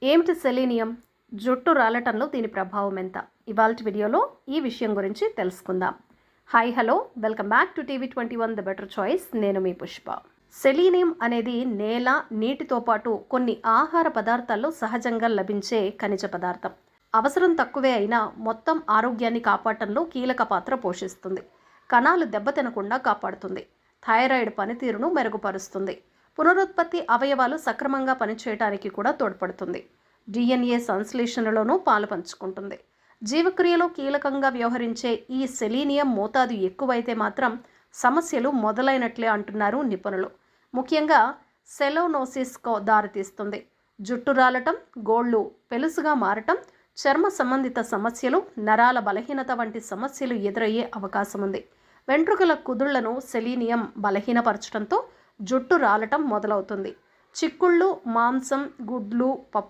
ఏమిటి సెలీనియం? జుట్టు రాలటంలో దీని ప్రభావం ఎంత? ఇవాల్టి వీడియోలో ఈ విషయం గురించి తెలుసుకుందాం. Hi hello, welcome back to TV21 the better choice. నేను మీ పుష్ప. సెలీనియం అనేది నేల, నీటితో పాటు కొన్ని ఆహార పదార్థాల్లో సహజంగా లభించే ఖనిజ పదార్థం. అవసరం తక్కువే అయినా మొత్తం ఆరోగ్యాన్ని కాపాడటంలో కీలక పాత్ర పోషిస్తుంది. కణాలు దెబ్బతినకుండా కాపాడుతుంది. థైరాయిడ్ పనితీరును మెరుగుపరుస్తుంది. పునరుత్పత్తి అవయవాలు సక్రమంగా పనిచేయడానికి కూడా తోడ్పడుతుంది. DNA సంశ్లేషణలోనూ పాలు పంచుకుంటుంది. జీవక్రియలో కీలకంగా వ్యవహరించే ఈ సెలీనియం మోతాదు ఎక్కువైతే మాత్రం సమస్యలు మొదలైనట్లే అంటున్నారు నిపుణులు. ముఖ్యంగా సెలోనోసిస్కు దారితీస్తుంది. జుట్టు రాలటం, గోళ్ళు పెలుసుగా మారటం, చర్మ సంబంధిత సమస్యలు, నరాల బలహీనత వంటి సమస్యలు ఎదురయ్యే అవకాశం ఉంది. వెంట్రుకల కుదుళ్లను సెలీనియం బలహీనపరచడంతో జుట్టు రాలటం మొదలవుతుంది. చిక్కుళ్ళు, మాంసం, గుడ్లు, పప్పు